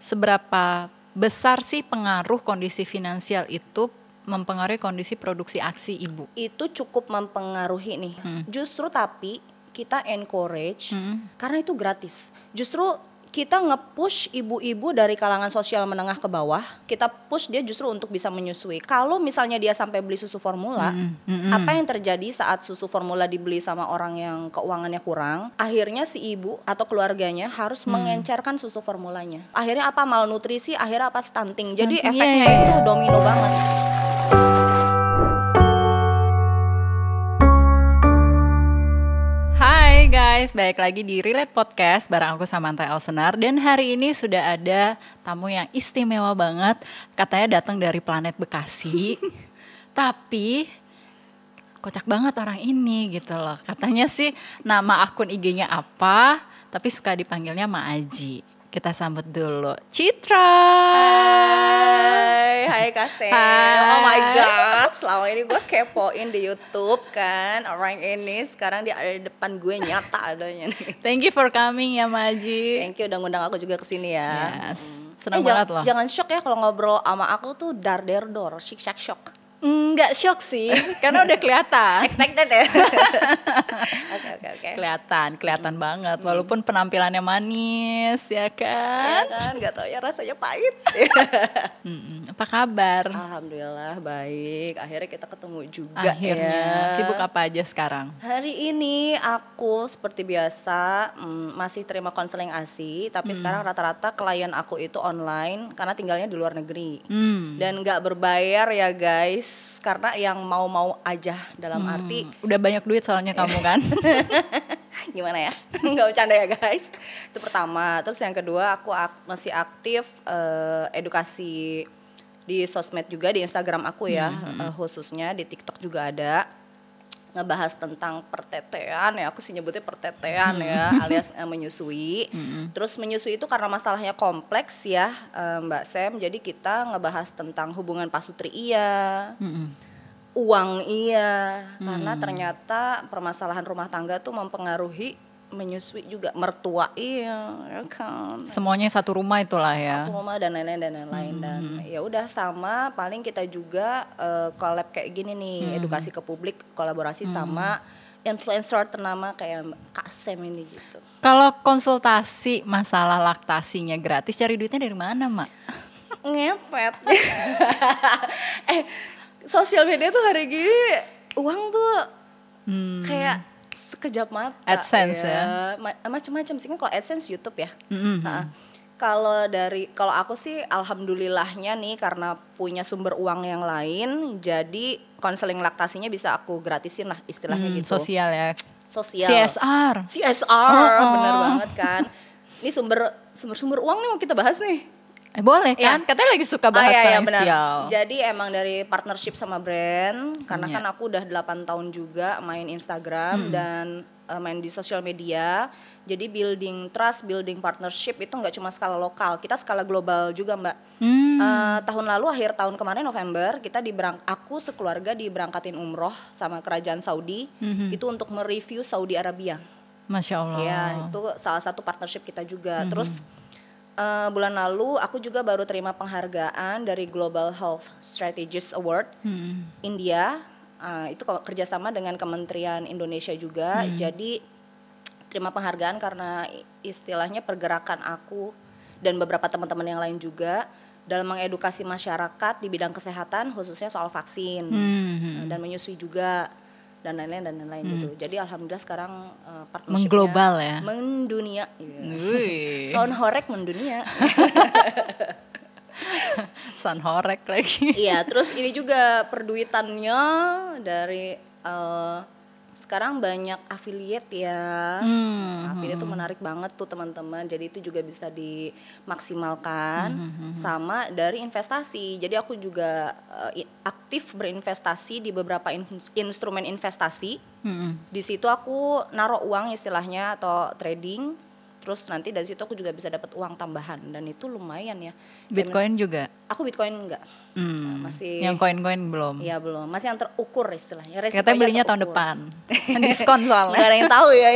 seberapa besar sih pengaruh kondisi finansial itu mempengaruhi kondisi produksi AXI Ibu? Itu cukup mempengaruhi nih. Justru tapi kita encourage karena itu gratis. Justru kita nge-push ibu-ibu dari kalangan sosial menengah ke bawah, kita push dia justru untuk bisa menyusui. Kalau misalnya dia sampai beli susu formula, apa yang terjadi saat susu formula dibeli sama orang yang keuangannya kurang? Akhirnya si ibu atau keluarganya harus mengencerkan susu formulanya. Akhirnya apa? Malnutrisi, akhirnya apa? Stunting. Jadi efeknya itu domino banget. Hai guys, balik lagi di Relate Podcast bareng aku Samantha Elsenar. Dan hari ini sudah ada tamu yang istimewa banget. Katanya datang dari planet Bekasi. Tapi kocak banget orang ini gitu loh. Katanya sih nama akun IG-nya apa, tapi suka dipanggilnya Ma Aji. Kita sambut dulu Citra. Hai Kak Sam. Oh my god, selama ini gue kepoin di YouTube kan. Orang ini sekarang dia ada di depan gue, nyata adanya nih. Thank you for coming ya Ma Aji. Thank you udah ngundang aku juga kesini ya. Yes, senang banget loh. Jangan shock ya kalau ngobrol sama aku tuh dar der dor, shik shak shock. Enggak shock sih, karena udah kelihatan. Expected ya. Oke. Kelihatan banget. Walaupun penampilannya manis, ya kan? Ya kan, nggak tahu ya rasanya pahit. Apa kabar? Alhamdulillah baik. Akhirnya kita ketemu juga. Akhirnya. Ya. Sibuk apa aja sekarang? Hari ini aku seperti biasa masih terima konseling ASI, tapi sekarang rata-rata klien aku itu online karena tinggalnya di luar negeri. Dan nggak berbayar ya guys. Karena yang mau-mau aja dalam arti udah banyak duit soalnya kamu kan. Gimana ya, nggak bercanda ya guys. Itu pertama. Terus yang kedua aku masih aktif edukasi di sosmed juga, di Instagram aku ya, khususnya di TikTok juga ada, ngebahas tentang pertetean ya, aku sih nyebutnya pertetean ya, alias menyusui. Terus menyusui itu karena masalahnya kompleks ya Mbak Sam, jadi kita ngebahas tentang hubungan pasutri uang karena ternyata permasalahan rumah tangga tuh mempengaruhi menyusui juga, mertua ya kan. Semuanya satu rumah itulah ya. Satu rumah dan lain-lain dan ya udah sama paling kita juga collab kayak gini nih, edukasi ke publik, kolaborasi sama influencer ternama kayak Kak Sam ini gitu. Kalau konsultasi masalah laktasinya gratis, cari duitnya dari mana, Mak? Ngepet. Sosial media tuh hari gini uang tuh kayak sekejap mata. AdSense ya. Macam-macam sih kan, kalau AdSense YouTube ya. Kalau aku sih alhamdulillahnya nih karena punya sumber uang yang lain, jadi konseling laktasinya bisa aku gratisin lah istilahnya gitu. Sosial ya. Sosial. CSR. Bener banget kan. Ini sumber uang nih mau kita bahas nih. Boleh kan? Ya. Katanya lagi suka bahas finansial. Jadi emang dari partnership sama brand, karena kan aku udah 8 tahun juga main Instagram dan main di sosial media. Jadi building trust, building partnership itu nggak cuma skala lokal, kita skala global juga Mbak. Tahun lalu akhir tahun kemarin November kita aku sekeluarga diberangkatin umroh sama kerajaan Saudi itu untuk mereview Saudi Arabia. Masya Allah. Ya itu salah satu partnership kita juga. Terus bulan lalu aku juga baru terima penghargaan dari Global Health Strategist Award India. Itu kerjasama dengan Kementerian Indonesia juga. Jadi terima penghargaan karena istilahnya pergerakan aku dan beberapa teman-teman yang lain juga dalam mengedukasi masyarakat di bidang kesehatan, khususnya soal vaksin dan menyusui juga dan lain-lain gitu. Jadi alhamdulillah sekarang partnershipnya mengglobal ya, mendunia. Sound horek mendunia. Sound horek lagi. Iya, terus ini juga perduitannya dari sekarang banyak affiliate ya. Affiliate tuh menarik banget tuh teman-teman. Jadi itu juga bisa dimaksimalkan sama dari investasi. Jadi aku juga aktif berinvestasi di beberapa instrumen investasi. Di situ aku naruh uang istilahnya atau trading. Terus nanti dari situ aku juga bisa dapat uang tambahan dan itu lumayan ya. Bitcoin juga? Aku Bitcoin enggak. Masih. Yang koin-koin belum? Iya belum. Masih yang terukur istilahnya. Katanya belinya tahun depan. Diskon soalnya. Gak ada yang tahu ya.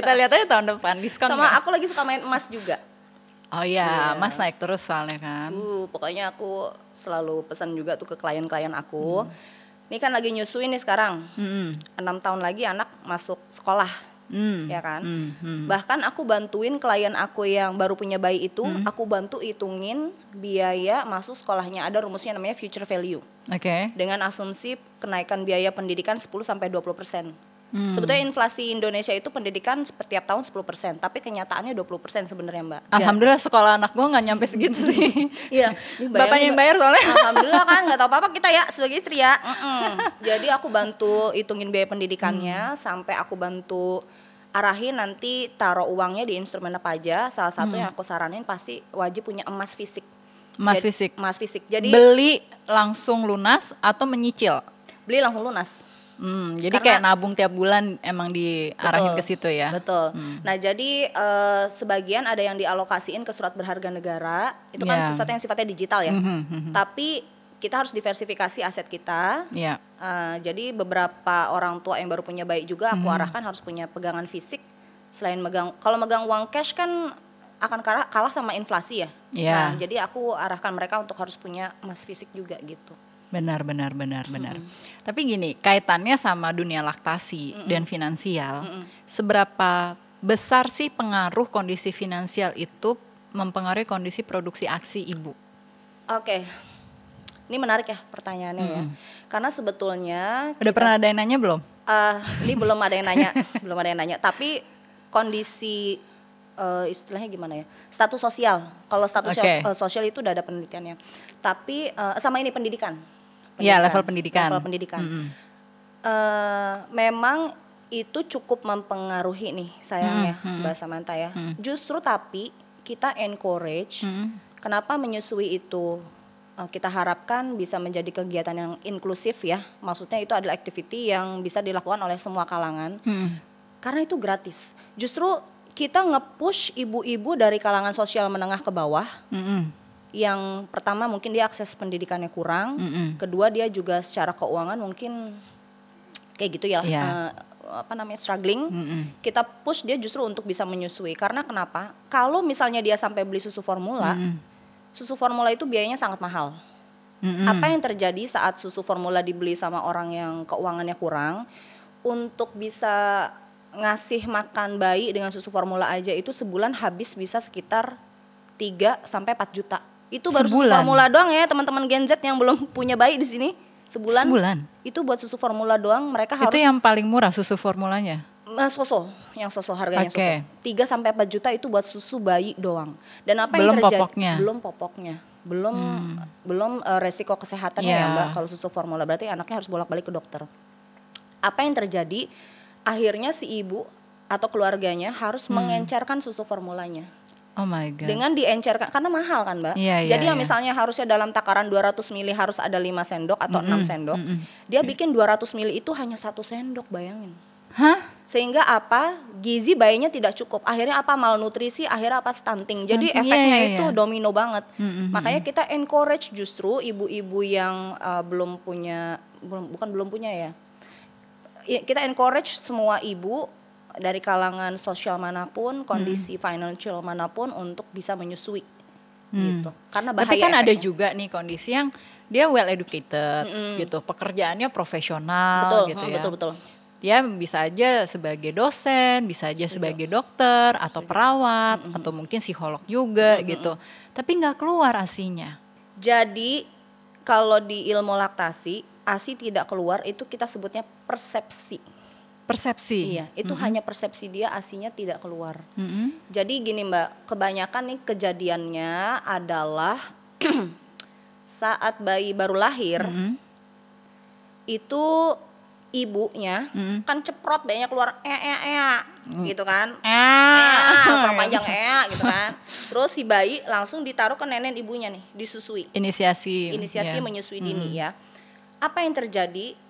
Kita lihat aja tahun depan diskon. Sama aku lagi suka main emas juga. Oh iya, Mas naik terus soalnya kan. Pokoknya aku selalu pesan juga tuh ke klien-klien aku. Ini kan lagi nyusuin nih sekarang. 6 tahun lagi anak masuk sekolah. Ya kan? Bahkan aku bantuin klien aku yang baru punya bayi itu, aku bantu hitungin biaya masuk sekolahnya. Ada rumusnya namanya future value. Oke. Dengan asumsi kenaikan biaya pendidikan 10-20%. Sebetulnya inflasi Indonesia itu pendidikan setiap tahun 10%, tapi kenyataannya 20% sebenarnya, Mbak. Alhamdulillah sekolah anak gue nggak nyampe segitu sih. Iya, Bapaknya yang bayar soalnya. Alhamdulillah kan, nggak tahu apa-apa kita ya sebagai istri ya. Jadi aku bantu hitungin biaya pendidikannya, sampai aku bantu arahin nanti taruh uangnya di instrumen apa aja. Salah satu yang aku saranin pasti wajib punya emas fisik. Emas fisik. Jadi beli langsung lunas atau menyicil? Beli langsung lunas. Jadi kayak nabung tiap bulan emang diarahin ke situ ya. Betul. Nah jadi sebagian ada yang dialokasiin ke surat berharga negara. Itu kan sesuatu yang sifatnya digital ya. Tapi kita harus diversifikasi aset kita. Jadi beberapa orang tua yang baru punya bayi juga aku arahkan harus punya pegangan fisik. Selain kalau megang uang cash kan akan kalah sama inflasi ya. Nah jadi aku arahkan mereka untuk harus punya emas fisik juga gitu. Benar. Tapi gini, kaitannya sama dunia laktasi dan finansial, seberapa besar sih pengaruh kondisi finansial itu mempengaruhi kondisi produksi ASI ibu? Oke, ini menarik ya pertanyaannya ya. Karena sebetulnya pernah ada yang nanya belum? Ini belum ada yang nanya, Tapi kondisi istilahnya gimana ya? Status sosial. Kalau status sosial itu udah ada penelitiannya. Tapi sama ini pendidikan. Iya, level pendidikan. Memang itu cukup mempengaruhi nih sayangnya Mbak Samantha ya. Justru tapi kita encourage. Kenapa menyusui itu kita harapkan bisa menjadi kegiatan yang inklusif ya. Maksudnya itu adalah activity yang bisa dilakukan oleh semua kalangan. Karena itu gratis. Justru kita nge-push ibu-ibu dari kalangan sosial menengah ke bawah. Yang pertama mungkin dia akses pendidikannya kurang, kedua dia juga secara keuangan mungkin kayak gitu ya, struggling. Kita push dia justru untuk bisa menyusui. Karena kenapa? Kalau misalnya dia sampai beli susu formula, susu formula itu biayanya sangat mahal. Apa yang terjadi saat susu formula dibeli sama orang yang keuangannya kurang, untuk bisa ngasih makan bayi dengan susu formula aja itu sebulan habis bisa sekitar 3-4 juta. Itu baru susu formula doang ya teman-teman Gen Z yang belum punya bayi di sini. Sebulan. Itu buat susu formula doang mereka harus. Itu yang paling murah susu formulanya? Yang soso harganya soso. 3-4 juta itu buat susu bayi doang. Dan apa yang terjadi? Belum popoknya. Belum resiko kesehatannya ya Mbak. Kalau susu formula berarti anaknya harus bolak-balik ke dokter. Apa yang terjadi? Akhirnya si ibu atau keluarganya harus mengencerkan susu formulanya. Oh my God. Dengan diencerkan, karena mahal kan Mbak. Jadi yang misalnya harusnya dalam takaran 200 mili harus ada 5 sendok atau 6 sendok. Dia bikin 200 mili itu hanya 1 sendok, bayangin. Sehingga apa? Gizi bayinya tidak cukup. Akhirnya apa? Malnutrisi, akhirnya apa? Stunting. Jadi efeknya itu domino banget. Makanya kita encourage justru ibu-ibu yang belum punya ya. Kita encourage semua ibu dari kalangan sosial manapun, kondisi financial manapun untuk bisa menyusui gitu. Karena bahaya. Tapi kan efeknya ada juga nih kondisi yang dia well educated gitu, pekerjaannya profesional gitu ya. Betul. Dia bisa aja sebagai dosen, bisa aja sebagai dokter atau perawat atau mungkin psikolog juga gitu. Tapi nggak keluar ASI-nya. Jadi kalau di ilmu laktasi, ASI tidak keluar itu kita sebutnya persepsi. Iya, itu hanya persepsi dia, ASI-nya tidak keluar. Jadi gini Mbak, kebanyakan nih kejadiannya adalah saat bayi baru lahir, itu ibunya kan ceprot bayinya keluar gitu kan, kurang panjang gitu kan. Terus si bayi langsung ditaruh ke nenek ibunya nih, disusui. Inisiasi menyusui dini ya. Apa yang terjadi?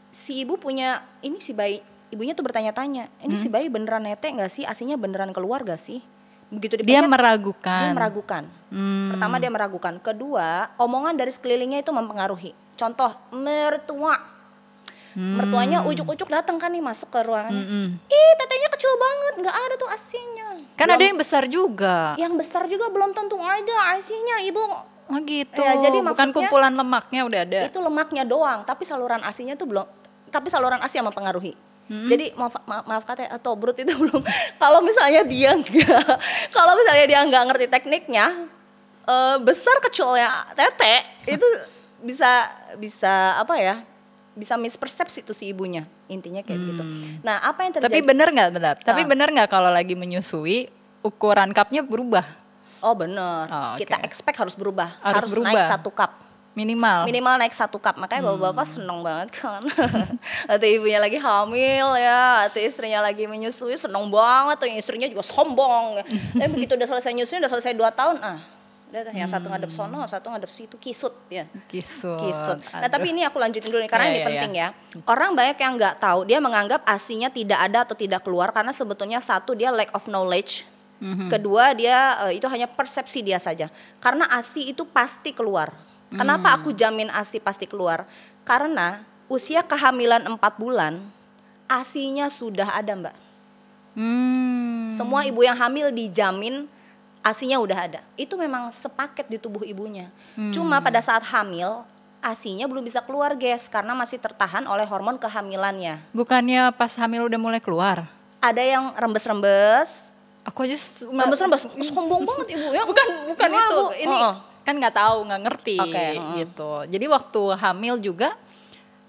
Si ibu punya, ini si bayi, ibunya tuh bertanya-tanya, ini si bayi beneran netek nggak sih, ASI-nya beneran keluar gak sih? Begitu dia meragukan. Pertama dia meragukan, kedua omongan dari sekelilingnya itu mempengaruhi. Contoh mertuanya ujuk-ujuk datang kan nih masuk ke ruangan, ih tetenya kecil banget, nggak ada tuh ASI-nya, Kan ada yang besar juga. Yang besar juga belum tentu ada ASI-nya, Ibu. Oh gitu. Ya, jadi bukan kumpulan lemaknya udah ada. Itu lemaknya doang, tapi saluran ASI-nya tuh belum. Tapi saluran ASI yang mempengaruhi. Jadi maaf kata atau brut itu belum. Kalau misalnya dia nggak ngerti tekniknya, besar kecilnya tete itu bisa apa ya? Bisa mispersepsi itu si ibunya, intinya kayak gitu. Nah, apa yang terjadi? Tapi benar nggak, Tapi benar nggak kalau lagi menyusui ukuran cupnya berubah? Oh benar, kita expect harus berubah, harus naik 1 cup. Minimal naik 1 cup, makanya bapak-bapak seneng banget kan. Atau ibunya lagi hamil ya, atau istrinya lagi menyusui seneng banget, atau istrinya juga sombong. Tapi begitu udah selesai nyusui, udah selesai 2 tahun, udah yang satu ngadep sono, satu ngadep situ, kisut ya. Kisut. Nah tapi ini aku lanjutin dulu nih karena ini penting ya. Orang banyak yang nggak tahu, dia menganggap ASI-nya tidak ada atau tidak keluar karena sebetulnya satu dia lack of knowledge, kedua dia itu hanya persepsi dia saja. Karena ASI itu pasti keluar. Kenapa aku jamin ASI pasti keluar? Karena usia kehamilan 4 bulan ASI-nya sudah ada, Mbak. Semua ibu yang hamil dijamin ASI-nya udah ada. Itu memang sepaket di tubuh ibunya. Cuma pada saat hamil, ASI-nya belum bisa keluar, guys, karena masih tertahan oleh hormon kehamilannya. Bukannya pas hamil udah mulai keluar? Ada yang rembes-rembes. Aku aja rembes-rembes, sombong banget ibu ya. Bukan itu. Bu? Ini kan nggak tahu, nggak ngerti gitu. Jadi waktu hamil juga,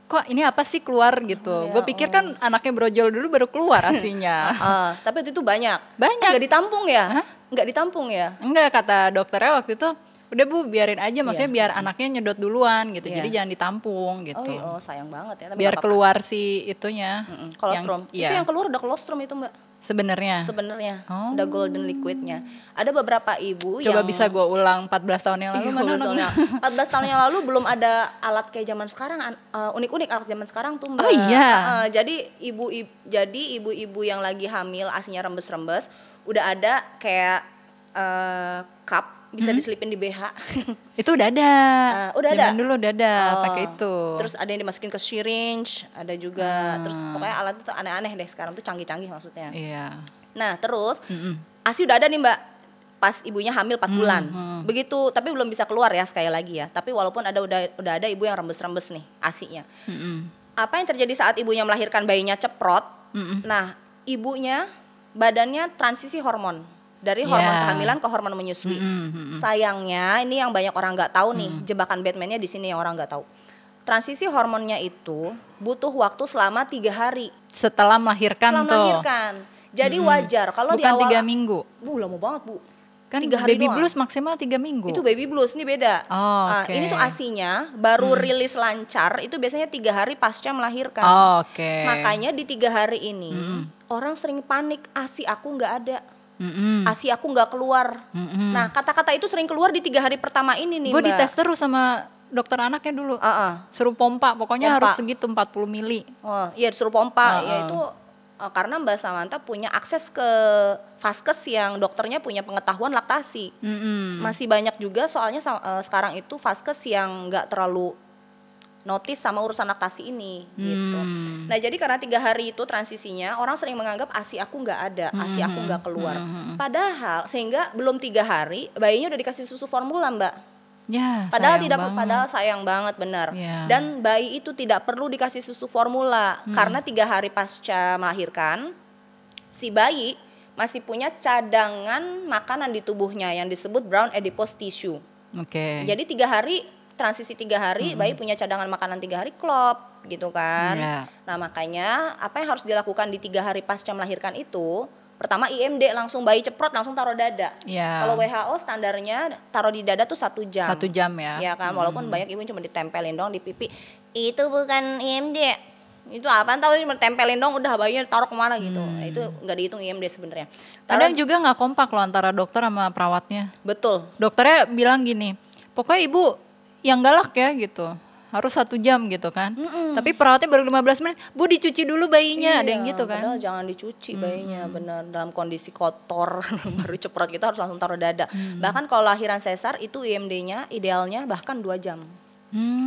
kok ini apa sih keluar gitu. Gue pikir kan anaknya brojol dulu baru keluar ASI-nya. Tapi itu banyak. Nggak ditampung ya? Nggak ditampung ya? Enggak, kata dokternya waktu itu, udah Bu biarin aja, maksudnya biar anaknya nyedot duluan gitu. Jadi jangan ditampung gitu. Oh sayang banget ya. Tapi biar keluar si itunya. Kolostrum. Itu yang keluar udah kolostrum itu, Mbak. Sebenarnya udah golden liquidnya. Ada beberapa ibu coba bisa gue ulang 14 tahun yang lalu. 14 tahun yang lalu belum ada alat kayak zaman sekarang, unik-unik alat zaman sekarang tuh, Mbak. Oh iya. Jadi ibu-ibu yang lagi hamil ASI-nya rembes-rembes udah ada kayak cup bisa diselipin di BH. Itu udah ada. Udah ada. Zaman dulu udah ada pakai itu. Terus ada yang dimasukin ke syringe, ada juga. Terus pokoknya alat itu aneh-aneh deh sekarang tuh, canggih-canggih maksudnya. Iya. Nah, terus ASI udah ada nih, Mbak. Pas ibunya hamil 4 bulan. Begitu, tapi belum bisa keluar ya sekali lagi ya. Tapi walaupun udah ada ibu yang rembes-rembes nih ASI-nya. Apa yang terjadi saat ibunya melahirkan, bayinya ceprot? Nah, ibunya badannya transisi hormon. Dari hormon kehamilan ke hormon menyusui. Sayangnya ini yang banyak orang nggak tahu nih, jebakan Batman-nya di sini yang orang nggak tahu. Transisi hormonnya itu butuh waktu selama 3 hari. Setelah melahirkan Jadi wajar kalau di awal. Bukan 3 minggu. Lama banget, Bu. Kan 3 hari baby doang. blues maksimal 3 minggu. Itu baby blues, ini beda. Ini tuh ASI-nya baru rilis lancar, itu biasanya 3 hari pasca melahirkan. Makanya di 3 hari ini orang sering panik, ASI aku nggak ada. ASI aku nggak keluar. Nah, kata-kata itu sering keluar di 3 hari pertama ini nih, Mbak. Gue dites terus sama dokter anaknya dulu. Suruh pompa, pokoknya harus segitu 40 mili. Iya, disuruh pompa. Ya itu karena Mbak Samantha punya akses ke vaskes yang dokternya punya pengetahuan laktasi. Masih banyak juga soalnya sekarang itu vaskes yang nggak terlalu notice sama urusan laktasi ini gitu. Nah, jadi karena 3 hari itu transisinya, orang sering menganggap ASI aku nggak ada, ASI aku nggak keluar. Padahal sehingga belum 3 hari bayinya udah dikasih susu formula, Mbak. Ya, padahal sayang banget, benar. Dan bayi itu tidak perlu dikasih susu formula karena 3 hari pasca melahirkan si bayi masih punya cadangan makanan di tubuhnya yang disebut brown adipose tissue. Jadi 3 hari transisi 3 hari, bayi punya cadangan makanan 3 hari klop gitu kan. Nah, makanya apa yang harus dilakukan di 3 hari pasca melahirkan itu, pertama IMD, langsung bayi ceprot langsung taruh dada. Kalau WHO standarnya taruh di dada tuh 1 jam. 1 jam ya. Ya kan, walaupun banyak ibu cuma ditempelin dong di pipi. Itu bukan IMD. Itu apaan tahu, cuma tempelin dong udah bayinya taruh kemana gitu. Itu nggak dihitung IMD sebenarnya. Kadang juga nggak kompak loh antara dokter sama perawatnya. Betul. Dokternya bilang gini, pokoknya ibu yang galak ya gitu, harus 1 jam gitu kan. Tapi perawatnya baru 15 menit, Bu dicuci dulu bayinya, ada yang gitu kan. Padahal jangan dicuci bayinya, bener dalam kondisi kotor baru ceprot gitu, harus langsung taruh dada. Bahkan kalau lahiran sesar itu IMD-nya idealnya bahkan 2 jam.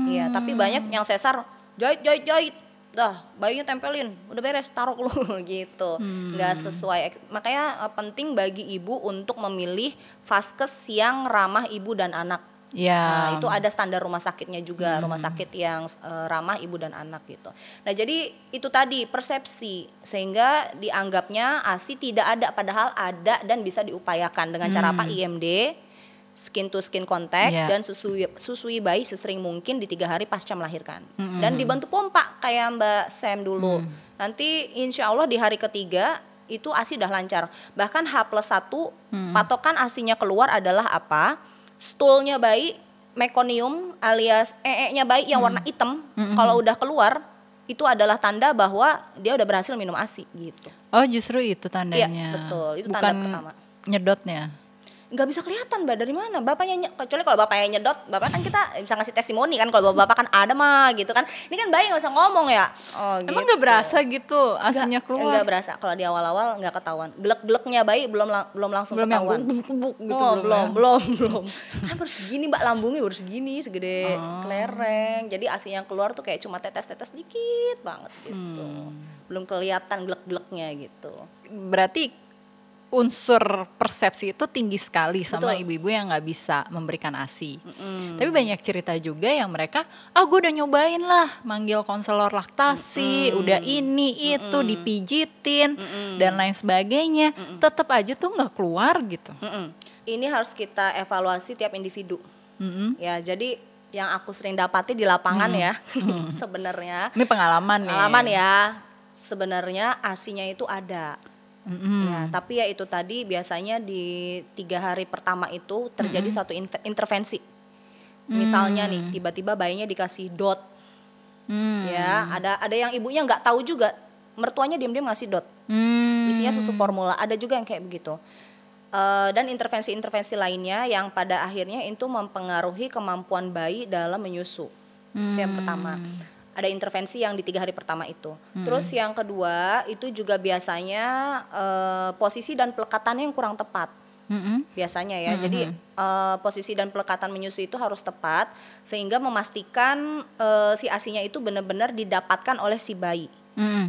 Iya, tapi banyak yang sesar jahit dah bayinya tempelin, udah beres, taruh lu gitu. Nggak sesuai. Makanya penting bagi ibu untuk memilih vaskes yang ramah ibu dan anak. Nah, itu ada standar rumah sakitnya juga, rumah sakit yang ramah ibu dan anak gitu. Nah, jadi itu tadi persepsi, sehingga dianggapnya ASI tidak ada, padahal ada dan bisa diupayakan dengan cara apa? IMD, skin to skin contact, dan susui bayi sesering mungkin di 3 hari pasca melahirkan. Dan dibantu pompa kayak Mbak Sam dulu. Nanti insya Allah di hari ketiga itu ASI udah lancar. Bahkan H+1 patokan ASInya keluar adalah apa? Stoolnya bayi, mekonium alias nya bayi yang warna hitam. Kalau udah keluar itu adalah tanda bahwa dia udah berhasil minum ASI gitu. Oh, justru itu tandanya. Iya, betul. Itu bukan tanda pertama. Nyedotnya. Nggak bisa kelihatan Mbak dari mana bapaknya, kecuali kalau bapaknya nyedot, bapak kan kita bisa ngasih testimoni kan, kalau bapak kan ada mah gitu kan. Ini kan bayi nggak usah ngomong ya. Emang nggak berasa gitu ASInya keluar? Nggak berasa, kalau di awal-awal nggak ketahuan. Gelek-geleknya bayi belum langsung belum ketahuan. Gitu, belum. Kan baru segini Mbak, lambungnya baru segini, segede kelereng. Jadi ASInya keluar tuh kayak cuma tetes-tetes dikit banget gitu. Belum kelihatan gelek-geleknya gitu. Berarti unsur persepsi itu tinggi sekali sama Betul. ibu-ibu yang nggak bisa memberikan ASI. Tapi banyak cerita juga yang mereka, gue udah nyobain lah manggil konselor laktasi, udah ini itu dipijitin dan lain sebagainya, tetap aja tuh nggak keluar gitu. Ini harus kita evaluasi tiap individu. Ya, jadi yang aku sering dapati di lapangan ya, sebenarnya. Ini pengalaman nih. Pengalaman ya, sebenarnya ASInya itu ada. Ya, tapi ya itu tadi biasanya di 3 hari pertama itu terjadi satu intervensi. Misalnya nih tiba-tiba bayinya dikasih dot, ya ada yang ibunya nggak tahu juga, mertuanya diam-diam ngasih dot, isinya susu formula, ada juga yang kayak begitu. Dan intervensi-intervensi lainnya yang pada akhirnya itu mempengaruhi kemampuan bayi dalam menyusu. Itu yang pertama. Ada intervensi yang di 3 hari pertama itu. Terus yang kedua itu juga biasanya posisi dan pelekatannya yang kurang tepat. Biasanya ya. Jadi posisi dan pelekatan menyusui itu harus tepat sehingga memastikan si ASInya itu benar-benar didapatkan oleh si bayi.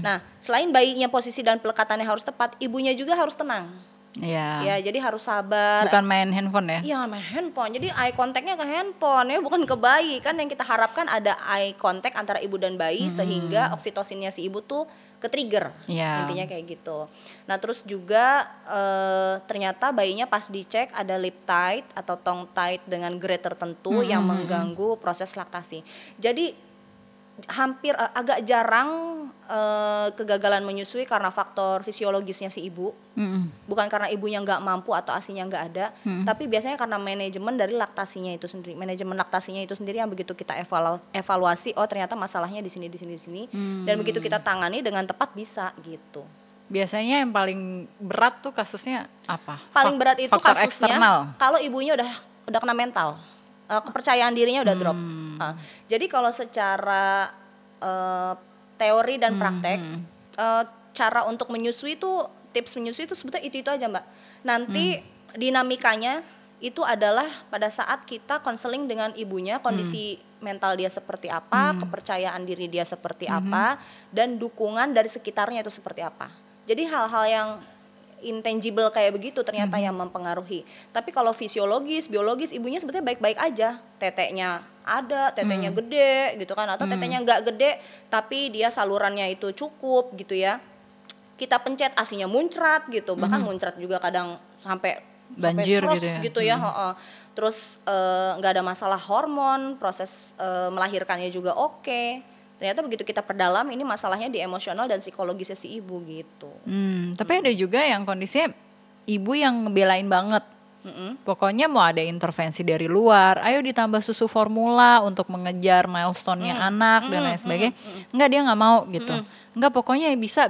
Nah, selain bayinya posisi dan pelekatannya harus tepat, ibunya juga harus tenang. Ya, jadi harus sabar. Bukan main handphone ya? Iya, main handphone. Jadi eye contactnya ke handphone ya, bukan ke bayi. Kan yang kita harapkan ada eye contact antara ibu dan bayi sehingga oksitosinnya si ibu tuh ke-trigger. Intinya kayak gitu. Nah, terus juga ternyata bayinya pas dicek ada lip tight atau tongue tight dengan grade tertentu yang mengganggu proses laktasi. Jadi hampir agak jarang kegagalan menyusui karena faktor fisiologisnya si ibu, bukan karena ibunya nggak mampu atau ASInya nggak ada, tapi biasanya karena manajemen dari laktasinya itu sendiri, manajemen laktasinya itu sendiri yang begitu kita evaluasi, oh ternyata masalahnya di sini, dan begitu kita tangani dengan tepat bisa gitu. Biasanya yang paling berat tuh kasusnya apa? Paling berat itu faktor kasusnya eksternal. Kalau ibunya udah kena mental, kepercayaan dirinya udah drop. Jadi kalau secara teori dan praktek, cara untuk menyusui itu, tips menyusui itu sebetulnya itu aja Mbak. Nanti dinamikanya itu adalah pada saat kita konseling dengan ibunya, kondisi mental dia seperti apa, kepercayaan diri dia seperti apa, dan dukungan dari sekitarnya itu seperti apa. Jadi hal-hal yang intangible kayak begitu ternyata yang mempengaruhi. Tapi kalau fisiologis, biologis ibunya sebetulnya baik-baik aja. Teteknya ada, teteknya gede gitu kan, atau teteknya nggak gede tapi dia salurannya itu cukup gitu ya. Kita pencet ASInya muncrat gitu, bahkan muncrat juga kadang sampai banjir gitu ya. Terus nggak ada masalah hormon, proses melahirkannya juga oke. Ternyata begitu kita perdalam ini masalahnya di emosional dan psikologisnya si ibu gitu. Tapi ada juga yang kondisinya ibu yang ngebelain banget. Pokoknya mau ada intervensi dari luar, ayo ditambah susu formula untuk mengejar milestone-nya anak dan lain sebagainya. Enggak, dia nggak mau gitu. Enggak, pokoknya bisa.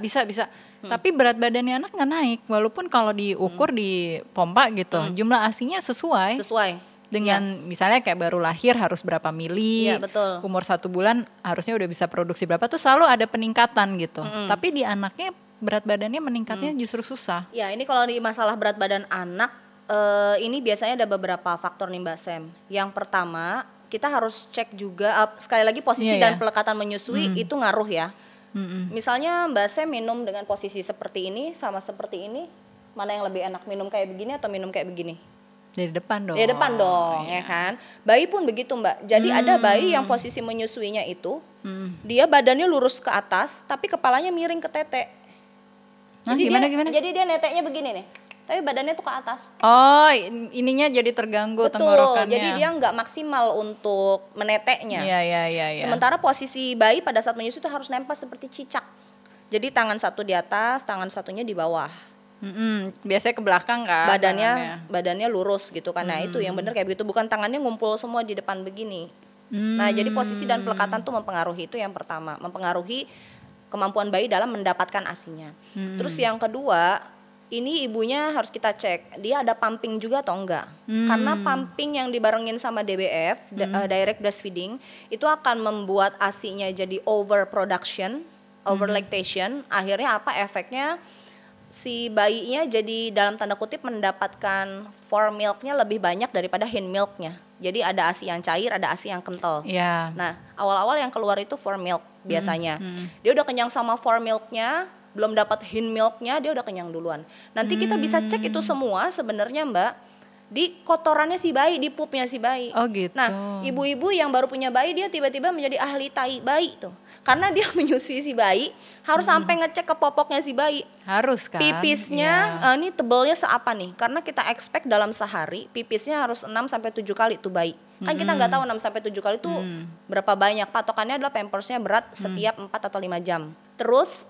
Tapi berat badannya anak nggak naik, walaupun kalau diukur di pompa gitu, jumlah ASInya sesuai. Dengan misalnya kayak baru lahir harus berapa mili, umur 1 bulan harusnya udah bisa produksi berapa, tuh selalu ada peningkatan gitu. Tapi di anaknya berat badannya meningkatnya justru susah. Ya, ini kalau di masalah berat badan anak, ini biasanya ada beberapa faktor nih Mbak Sam. Yang pertama, kita harus cek juga sekali lagi posisi dan pelekatan menyusui itu ngaruh ya. Misalnya Mbak Sam minum dengan posisi seperti ini sama seperti ini, mana yang lebih enak, minum kayak begini atau minum kayak begini? Dari depan dong. Dari depan dong, ya kan. Bayi pun begitu Mbak. Jadi ada bayi yang posisi menyusuinya itu, dia badannya lurus ke atas, tapi kepalanya miring ke tete. Hah, Jadi gimana? Jadi dia neteknya begini nih, tapi badannya tuh ke atas. Oh, ininya jadi terganggu tenggorokannya. Jadi dia nggak maksimal untuk meneteknya. Iya. Sementara posisi bayi pada saat menyusui itu harus nempel seperti cicak. Jadi tangan satu di atas, tangan satunya di bawah. Biasanya ke belakang kan. Badannya lurus gitu kan. Nah itu yang benar kayak begitu, bukan tangannya ngumpul semua di depan begini. Nah jadi posisi dan pelekatan tuh mempengaruhi, itu yang pertama, mempengaruhi kemampuan bayi dalam mendapatkan ASI-nya. Terus yang kedua, ini ibunya harus kita cek, dia ada pumping juga atau enggak. Karena pumping yang dibarengin sama DBF, direct breastfeeding, itu akan membuat ASI-nya jadi overproduction, overlactation. Akhirnya apa efeknya? Si bayinya jadi dalam tanda kutip mendapatkan fore milknya lebih banyak daripada hind milknya. Jadi ada ASI yang cair, ada ASI yang kental. Nah awal-awal yang keluar itu fore milk biasanya. Dia udah kenyang sama fore milknya, belum dapat hind milknya, dia udah kenyang duluan. Nanti kita bisa cek itu semua sebenarnya Mbak di kotorannya si bayi, di pupnya si bayi. Oh gitu. Nah ibu-ibu yang baru punya bayi, dia tiba-tiba menjadi ahli tai bayi tuh. Karena dia menyusui si bayi, harus sampai ngecek ke popoknya si bayi. Harus kan. Pipisnya ini tebelnya seapa nih? Karena kita expect dalam sehari pipisnya harus 6-7 kali tuh bayi. Kan kita nggak tahu 6-7 kali tuh berapa banyak. Patokannya adalah pampersnya berat setiap 4 atau 5 jam. Terus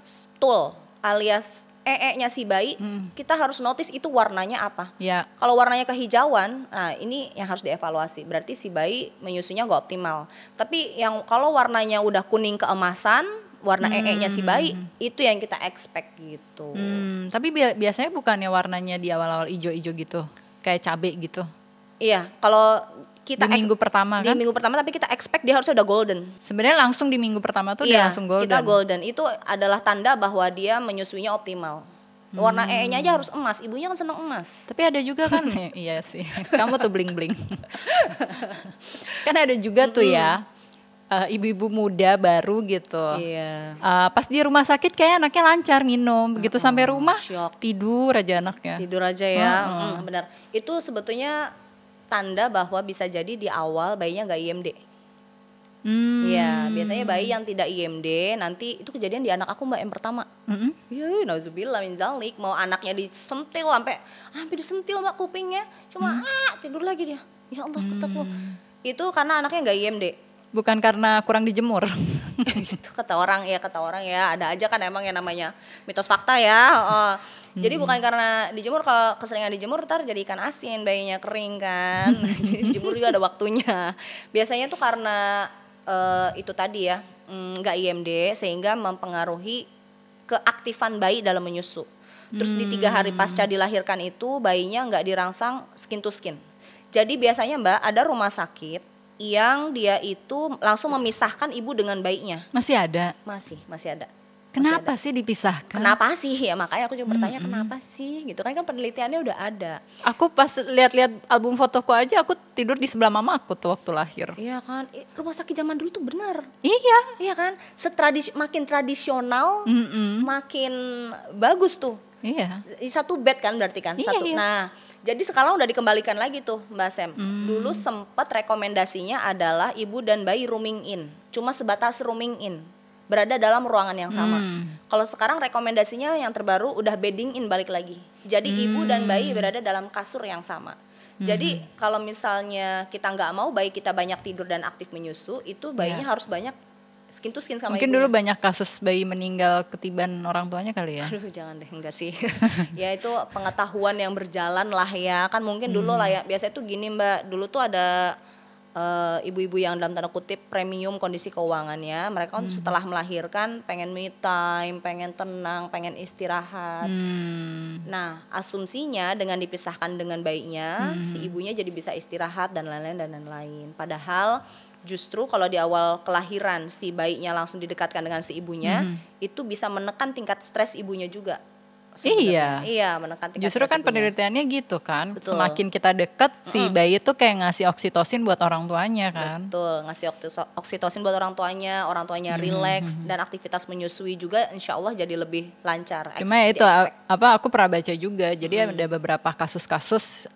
stool alias nya si bayi, kita harus notice itu warnanya apa. Kalau warnanya kehijauan, nah ini yang harus dievaluasi. Berarti si bayi menyusunya nggak optimal. Tapi yang kalau warnanya udah kuning keemasan, warna nya si bayi, itu yang kita expect gitu. Tapi biasanya bukannya warnanya di awal-awal ijo-ijo gitu, kayak cabai gitu? Iya, kalau kita di minggu pertama kan? Di minggu pertama, tapi kita expect dia harusnya udah golden. Sebenarnya langsung di minggu pertama tuh udah langsung golden. Kita golden, itu adalah tanda bahwa dia menyusuinya optimal. Warna nya aja harus emas, ibunya kan seneng emas. Tapi ada juga kan, iya sih, kamu tuh bling-bling. Kan ada juga tuh ya, ibu-ibu muda baru gitu. Pas di rumah sakit kayak anaknya lancar minum, begitu sampai rumah tidur aja anaknya. Tidur aja ya, benar. Itu sebetulnya tanda bahwa bisa jadi di awal bayinya nggak IMD. Ya, biasanya bayi yang tidak IMD nanti itu kejadian di anak aku Mbak yang pertama. Nauzubillah min zalik, mau anaknya disentil sampai disentil Mbak kupingnya, cuma tidur lagi dia. Ya Allah, kataku. Itu karena anaknya nggak IMD. Bukan karena kurang dijemur. Itu kata orang ya, ada aja kan emang yang namanya mitos fakta ya. Jadi bukan karena dijemur, kalau keseringan dijemur ntar jadi ikan asin, bayinya kering kan. Jadi dijemur juga ada waktunya. Biasanya tuh karena itu tadi ya, nggak IMD sehingga mempengaruhi keaktifan bayi dalam menyusu. Terus di 3 hari pasca dilahirkan itu bayinya nggak dirangsang skin to skin. Jadi biasanya Mbak ada rumah sakit yang dia itu langsung memisahkan ibu dengan bayinya. Masih ada? Masih ada. Kenapa sih dipisahkan? Kenapa sih? Ya makanya aku juga bertanya kenapa sih? Gitu kan penelitiannya udah ada. Aku pas lihat-lihat album fotoku aja, aku tidur di sebelah mama aku tuh waktu lahir. Iya kan? Rumah sakit zaman dulu tuh benar. Iya kan? Makin tradisional, makin bagus tuh. Iya. Satu bed kan berarti kan? Satu. Iya. Nah, jadi sekarang udah dikembalikan lagi tuh Mbak Sam. Dulu sempat rekomendasinya adalah ibu dan bayi rooming in. Cuma sebatas rooming in, berada dalam ruangan yang sama. Kalau sekarang rekomendasinya yang terbaru udah bedding in balik lagi. Jadi ibu dan bayi berada dalam kasur yang sama. Jadi kalau misalnya kita nggak mau bayi kita banyak tidur dan aktif menyusu, itu bayinya harus banyak skin to skin sama mungkin ibunya. Dulu banyak kasus bayi meninggal ketiban orang tuanya kali ya. Aduh jangan deh, enggak sih. Ya itu pengetahuan yang berjalan lah ya. Kan mungkin dulu lah ya, biasanya tuh gini Mbak, dulu tuh ada ibu-ibu yang dalam tanda kutip premium kondisi keuangannya. Mereka kan setelah melahirkan pengen me time, pengen tenang, pengen istirahat. Nah asumsinya dengan dipisahkan dengan bayinya, si ibunya jadi bisa istirahat dan lain-lain. Padahal justru kalau di awal kelahiran si bayinya langsung didekatkan dengan si ibunya, itu bisa menekan tingkat stres ibunya juga. Iya. Iya, menekan tingkat Justru stres kan ibunya. penelitiannya gitu kan. Betul. Semakin kita deket si bayi tuh kayak ngasih oksitosin buat orang tuanya kan. Betul, ngasih oksitosin buat orang tuanya rileks, dan aktivitas menyusui juga insya Allah jadi lebih lancar. Cuma ya itu aku pernah baca juga. Jadi ada beberapa kasus-kasus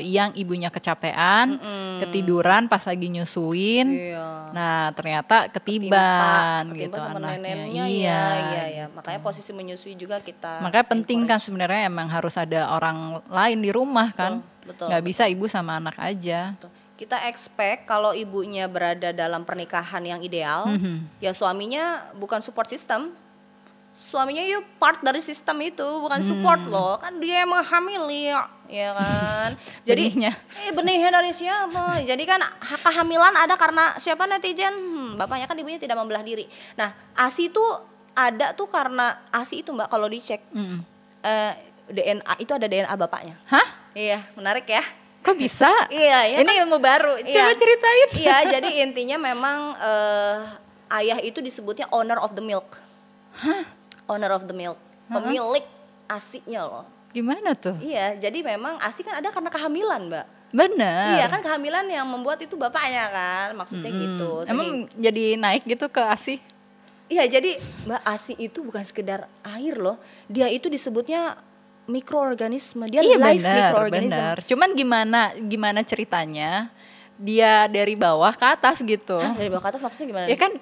yang ibunya kecapean, ketiduran pas lagi nyusuin. Iya. Nah, ternyata ketiban gitu sama anaknya. neneknya. Iya. Iya. Makanya posisi menyusui juga kita Makanya penting kan sebenarnya emang harus ada orang lain di rumah kan. Betul. Nggak bisa ibu sama anak aja. Kita expect kalau ibunya berada dalam pernikahan yang ideal, ya suaminya bukan support system. Suaminya ya part dari sistem itu, bukan support loh. Kan dia emang hamil ya kan. Jadi benihnya dari siapa? Jadi kan kehamilan ada karena siapa netizen? Bapaknya kan ibunya tidak membelah diri. Nah, ASI itu ada tuh karena ASI itu Mbak kalau dicek. DNA itu ada DNA bapaknya. Hah? Iya, menarik ya. Kok bisa? Iya, ini kan ilmu baru. Coba ceritain. Iya, jadi intinya memang ayah itu disebutnya owner of the milk. Hah? Owner of the milk, pemilik ASI-nya loh. Gimana tuh? Iya, jadi memang ASI kan ada karena kehamilan, Mbak. Bener. Iya kan, kehamilan yang membuat itu bapaknya kan, maksudnya gitu. Emang jadi naik gitu ke ASI? Iya, jadi Mbak, ASI itu bukan sekedar air loh. Dia itu disebutnya mikroorganisme, dia live mikroorganisme. Bener. Cuman gimana ceritanya? Dia dari bawah ke atas gitu. Dari bawah ke atas maksudnya gimana? Ya kan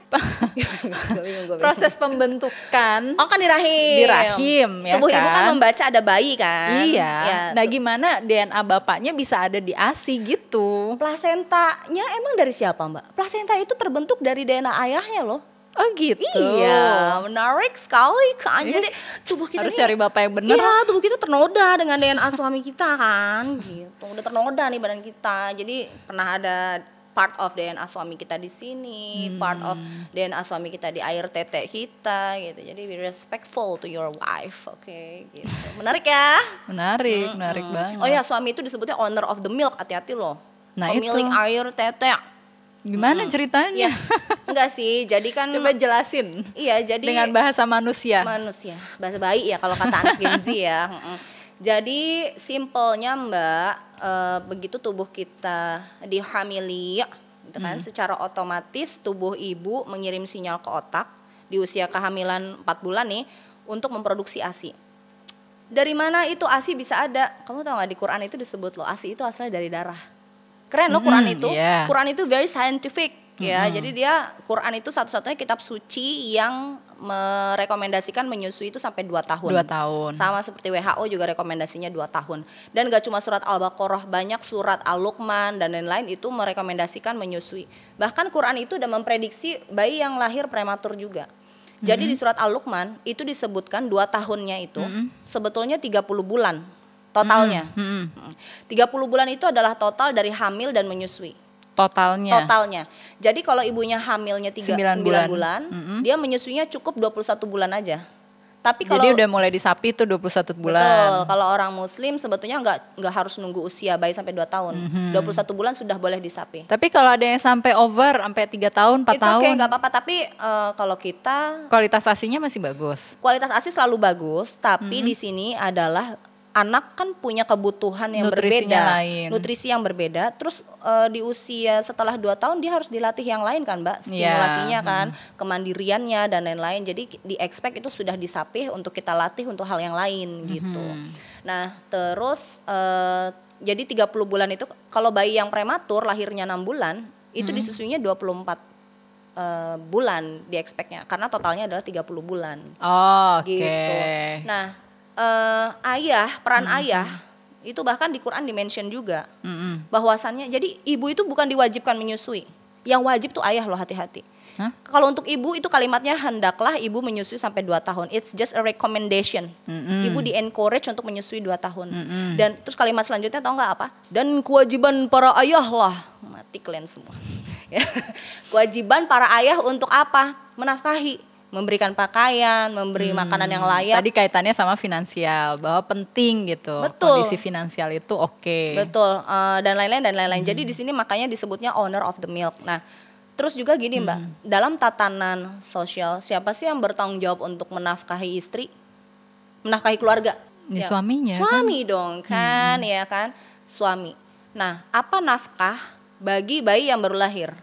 proses pembentukan. Oh kan di rahim. Di rahim ya. Tubuh ibu kan membaca ada bayi kan. Iya. Ya, nah gimana DNA bapaknya bisa ada di ASI gitu? Plasentanya emang dari siapa Mbak? Plasenta itu terbentuk dari DNA ayahnya loh. Oh gitu. Iya, menarik sekali kan. Jadi tubuh kita harus cari bapak yang benar. Iya, tubuh kita ternoda dengan DNA suami kita kan. Gitu. Udah ternoda nih badan kita. Jadi pernah ada part of DNA suami kita di sini, part of DNA suami kita di air tete kita gitu. Jadi be respectful to your wife, oke, gitu. Menarik ya? Menarik banget. Oh ya, suami itu disebutnya owner of the milk, hati-hati loh. Nah, pemilik itu. air tete. Gimana ceritanya? Ya, enggak sih, jadi kan coba jelasin. Iya, jadi dengan bahasa manusia. Bahasa bayi ya kalau kata anak Gen Z ya. Jadi simpelnya Mbak, begitu tubuh kita dihamili, gitu kan, secara otomatis tubuh ibu mengirim sinyal ke otak di usia kehamilan 4 bulan nih untuk memproduksi ASI. Dari mana itu ASI bisa ada? Kamu tahu nggak, di Quran itu disebut loh, ASI itu asalnya dari darah. Keren loh Quran itu. Yeah. Quran itu very scientific ya. Jadi dia Quran itu satu-satunya kitab suci yang merekomendasikan menyusui itu sampai 2 tahun. 2 tahun. Sama seperti WHO juga rekomendasinya 2 tahun. Dan gak cuma surat Al-Baqarah, banyak surat Al-Luqman dan lain-lain itu merekomendasikan menyusui. Bahkan Quran itu udah memprediksi bayi yang lahir prematur juga. Jadi di surat Al-Luqman itu disebutkan 2 tahunnya itu sebetulnya 30 bulan. Totalnya 30 bulan itu adalah total dari hamil dan menyusui. Totalnya. Jadi kalau ibunya hamilnya 9 bulan, dia menyusuinya cukup 21 bulan aja. Tapi kalau jadi udah mulai disapi tuh 21 bulan. Betul. Kalau orang muslim sebetulnya nggak harus nunggu usia bayi sampai 2 tahun. 21 bulan sudah boleh disapi. Tapi kalau ada yang sampai over sampai 3 tahun, 4 tahun. Oke, nggak apa-apa. Tapi kalau kita kualitas ASINya masih bagus. Kualitas ASI selalu bagus, tapi di sini adalah anak kan punya kebutuhan yang berbeda, nutrisi yang berbeda. Terus di usia setelah 2 tahun dia harus dilatih yang lain kan Mbak, stimulasinya kan, kemandiriannya dan lain-lain. Jadi di expect itu sudah disapih untuk kita latih untuk hal yang lain gitu. Nah terus jadi 30 bulan itu kalau bayi yang prematur lahirnya 6 bulan itu disusuinya 24 bulan di expectnya, karena totalnya adalah 30 bulan. Oh, gitu. Nah peran ayah itu bahkan di Quran dimention juga bahwasannya jadi ibu itu bukan diwajibkan menyusui, yang wajib tuh ayah loh, hati-hati. Kalau untuk ibu itu kalimatnya hendaklah ibu menyusui sampai 2 tahun, it's just a recommendation. Ibu di encourage untuk menyusui 2 tahun. Dan terus kalimat selanjutnya tahu nggak apa? Dan kewajiban para ayah lah, mati kalian semua. Kewajiban para ayah untuk apa? Menafkahi, memberikan pakaian, memberi makanan yang layak. Tadi kaitannya sama finansial, bahwa penting gitu. Betul. Kondisi finansial itu oke. Betul, dan lain-lain. Jadi di sini makanya disebutnya owner of the milk. Nah, terus juga gini Mbak, dalam tatanan sosial siapa sih yang bertanggung jawab untuk menafkahi istri? menafkahi keluarga. Ya, suaminya suami kan? Dong kan, ya kan, suami. Nah, apa nafkah bagi bayi yang baru lahir?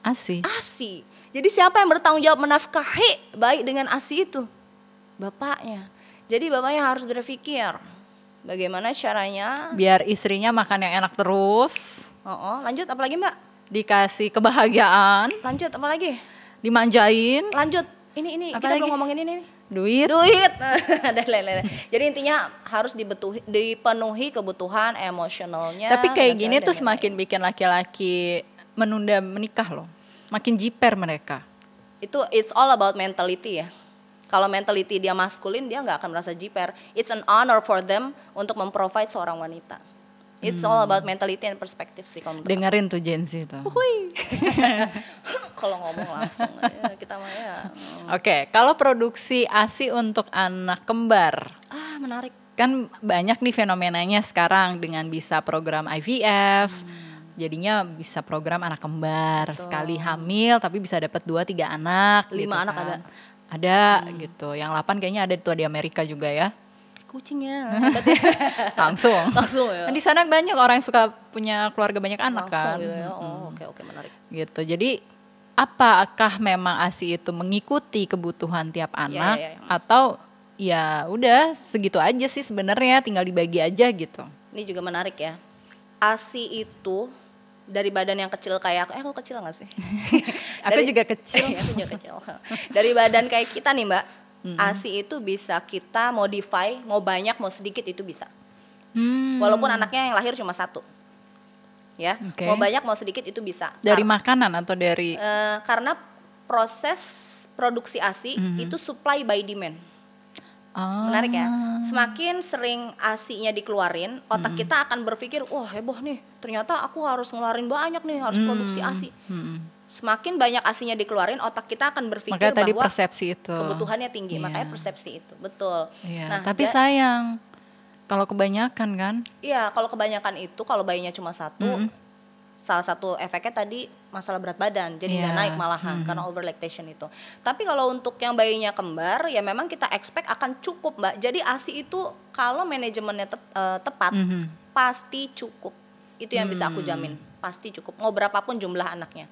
ASI. ASI. Jadi siapa yang bertanggung jawab menafkahi bayi dengan ASI itu? Bapaknya. Jadi bapaknya harus berpikir bagaimana caranya biar istrinya makan yang enak terus. Lanjut apalagi Mbak? Dikasih kebahagiaan. Lanjut apalagi? Dimanjain. Lanjut. Ini apa kita lagi? belum ngomongin ini nih. Duit. Jadi intinya harus dipenuhi kebutuhan emosionalnya. Tapi kayak gini tuh semakin bikin laki-laki menunda menikah loh. Makin jiper mereka. Itu it's all about mentality ya. Kalau mentality dia maskulin, dia nggak akan merasa jiper. It's an honor for them untuk memprovide seorang wanita. It's all about mentality and perspective sih kalau menurut Dengerin tuh Gen Z tuh. Kalau ngomong langsung ya, kita mah ya. Oke, kalau produksi ASI untuk anak kembar. Menarik. Kan banyak nih fenomenanya sekarang dengan bisa program IVF. Jadinya bisa program anak kembar. Betul. Sekali hamil tapi bisa dapat 2-3 anak. 5 anak kan. Ada gitu. Yang 8 kayaknya ada tuh di Amerika juga ya. Kucingnya langsung ya. Di sana banyak orang yang suka punya keluarga banyak anak langsung kan. Gitu ya. Oke menarik. Gitu. Jadi apakah memang ASI itu mengikuti kebutuhan tiap anak atau ya udah segitu aja sih sebenarnya, tinggal dibagi aja gitu. Ini juga menarik ya. ASI itu dari badan yang kecil kayak aku kecil nggak sih? Aku juga kecil. Aku juga kecil. Dari badan kayak kita nih Mbak, ASI itu bisa kita modify, mau banyak mau sedikit itu bisa. Walaupun anaknya yang lahir cuma 1, ya, mau banyak mau sedikit itu bisa. Dari makanan atau dari? Karena proses produksi ASI itu supply by demand. Menarik ya. Semakin sering ASI-nya dikeluarin, otak kita akan berpikir, wah heboh nih, ternyata aku harus ngeluarin banyak nih, harus produksi ASI. Semakin banyak ASI-nya dikeluarin, otak kita akan berpikir makanya tadi bahwa persepsi itu kebutuhannya tinggi, makanya persepsi itu, betul. Nah, tapi sayang kalau kebanyakan kan? Iya, kalau kebanyakan itu, kalau bayinya cuma 1, salah satu efeknya tadi masalah berat badan, jadi nggak naik malahan karena over lactation itu. Tapi kalau untuk yang bayinya kembar, ya memang kita expect akan cukup Mbak. Jadi ASI itu kalau manajemennya tepat, pasti cukup. Itu yang bisa aku jamin, pasti cukup. Mau berapapun jumlah anaknya.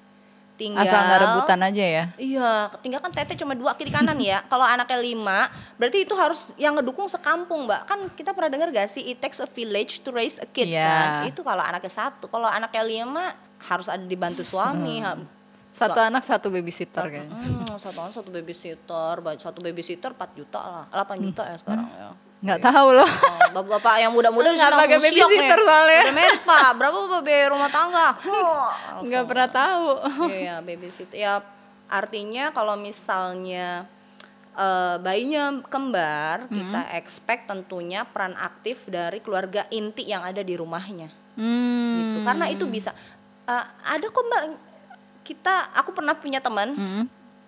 Tinggal, asal nggak rebutan aja ya. Iya, tinggal kan tete cuma 2 kiri kanan ya. Kalau anaknya 5, berarti itu harus yang ngedukung sekampung Mbak. Kan kita pernah dengar gak sih, it takes a village to raise a kid kan. Itu kalau anaknya 1, kalau anaknya 5 harus ada dibantu suami. Satu anak 1 babysitter kayaknya. Satu anak 1 babysitter, 1 babysitter 4 juta lah, 8 juta ya sekarang ya. Nggak tahu loh. Bapak-bapak yang muda-muda nggak pakai babysitter soalnya. Udah merit Pak, berapa Pak biaya rumah tangga? Nggak pernah tahu. Iya babysitter. Ya artinya kalau misalnya bayinya kembar, kita expect tentunya peran aktif dari keluarga inti yang ada di rumahnya. Gitu. Karena itu bisa. Ada kok Mbak, aku pernah punya teman,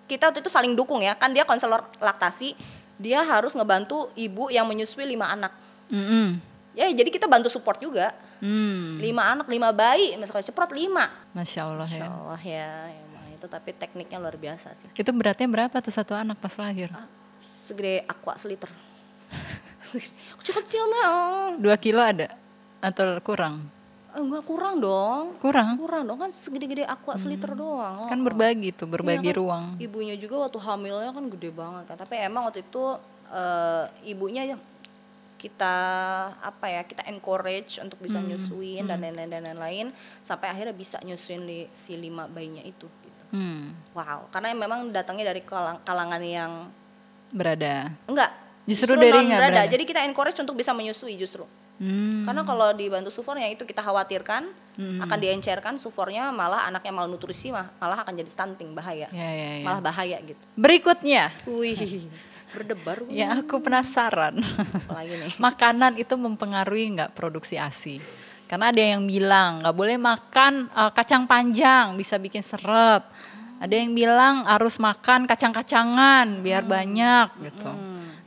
kita waktu itu saling dukung ya, kan dia konselor laktasi. Dia harus ngebantu ibu yang menyusui 5 anak. Ya jadi kita bantu support juga. 5 anak, 5 bayi, misalkan ceprot 5. Masya Allah ya. Emang itu tapi tekniknya luar biasa sih. Itu beratnya berapa tuh 1 anak pas lahir? Segede aqua seliter. Kecil-kecil mah. 2 kilo ada? Atau kurang? Enggak, kurang dong. Kurang dong, kan segede-gede aqua seliter doang. Kan berbagi tuh, berbagi ruang. Ibunya juga waktu hamilnya kan gede banget kan. Tapi emang waktu itu ibunya kita kita encourage untuk bisa nyusuin dan lain-lain sampai akhirnya bisa nyusuin si 5 bayinya itu gitu. Wow, karena memang datangnya dari kalangan yang berada. Enggak. Justru dari enggak berada. Jadi kita encourage untuk bisa menyusui justru. Karena kalau dibantu sufornya itu kita khawatirkan akan diencerkan sufornya, malah anaknya malnutrisi, malah akan jadi stunting, bahaya. Malah bahaya gitu. Berikutnya. Berdebar. Ya aku penasaran. Apalagi nih? Makanan itu mempengaruhi nggak produksi ASI? Karena ada yang bilang nggak boleh makan kacang panjang, bisa bikin seret. Ada yang bilang harus makan kacang-kacangan biar banyak gitu.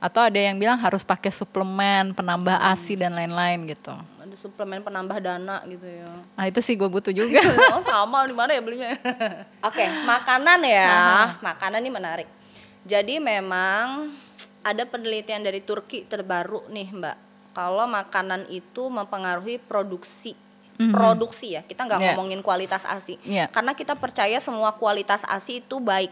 Atau ada yang bilang harus pakai suplemen penambah ASI dan lain-lain gitu. Ada suplemen penambah dana gitu ya. Nah itu sih gue butuh juga. Sama di mana ya belinya? Oke, makanan ya. Makanan ini menarik. Jadi memang ada penelitian dari Turki terbaru nih Mbak, kalau makanan itu mempengaruhi produksi ya, kita nggak ngomongin kualitas ASI, karena kita percaya semua kualitas ASI itu baik.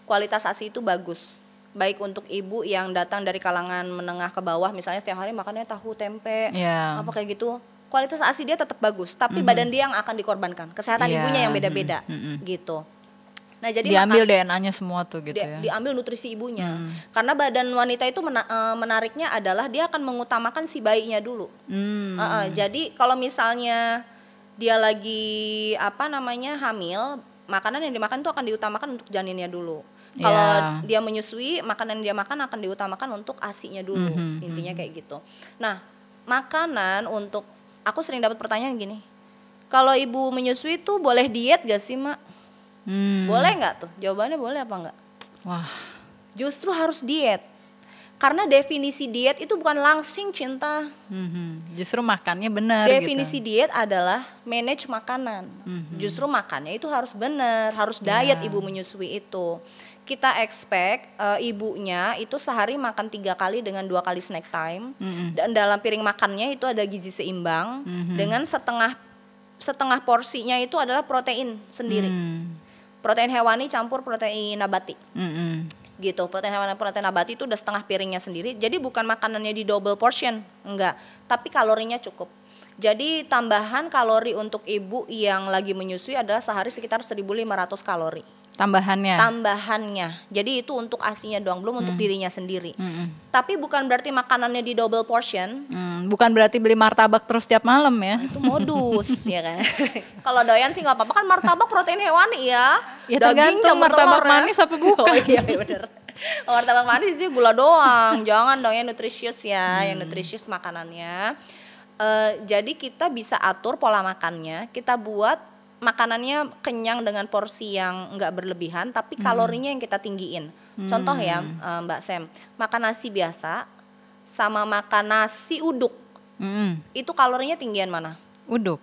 Kualitas ASI itu bagus, baik untuk ibu yang datang dari kalangan menengah ke bawah, misalnya setiap hari makannya tahu tempe, apa kayak gitu, kualitas ASI dia tetap bagus, tapi badan dia yang akan dikorbankan, kesehatan ibunya yang beda-beda, gitu. Nah, jadi diambil DNA-nya semua tuh gitu ya. Diambil nutrisi ibunya. Karena badan wanita itu menariknya adalah dia akan mengutamakan si bayinya dulu. Jadi kalau misalnya dia lagi hamil, makanan yang dimakan itu akan diutamakan untuk janinnya dulu. Kalau dia menyusui, makanan yang dia makan akan diutamakan untuk ASI-nya dulu. Intinya kayak gitu. Nah, makanan untuk, aku sering dapat pertanyaan gini, kalau ibu menyusui tuh boleh diet gak sih Mak? Boleh nggak tuh? Jawabannya boleh apa nggak? Wah, justru harus diet. Karena definisi diet itu bukan langsing cinta. Justru makannya benar. Definisi diet adalah manage makanan. Justru makannya itu harus benar, harus diet ibu menyusui itu. Kita expect ibunya itu sehari makan 3 kali dengan 2 kali snack time. Dan dalam piring makannya itu ada gizi seimbang dengan setengah porsinya itu adalah protein sendiri. Protein hewani campur protein nabati. Gitu, protein hewani protein nabati itu udah setengah piringnya sendiri. Jadi bukan makanannya di double portion, enggak, tapi kalorinya cukup. Jadi tambahan kalori untuk ibu yang lagi menyusui adalah sehari sekitar 1.500 kalori. Tambahannya. Jadi itu untuk ASI-nya doang, belum untuk dirinya sendiri. Tapi bukan berarti makanannya di double portion. Bukan berarti beli martabak terus tiap malam ya. Itu modus ya kan. Kalau doyan sih nggak apa-apa, kan martabak protein hewani ya. Ya tergantung martabak manis apa bukan. Oh iya benar. Martabak manis sih gula doang. Jangan dong yang nutritious ya, yang nutritious makanannya. Jadi kita bisa atur pola makannya, kita buat makanannya kenyang dengan porsi yang enggak berlebihan, tapi kalorinya yang kita tinggiin. Contoh ya Mbak Sam, makan nasi biasa sama makan nasi uduk, itu kalorinya tinggian mana? Uduk.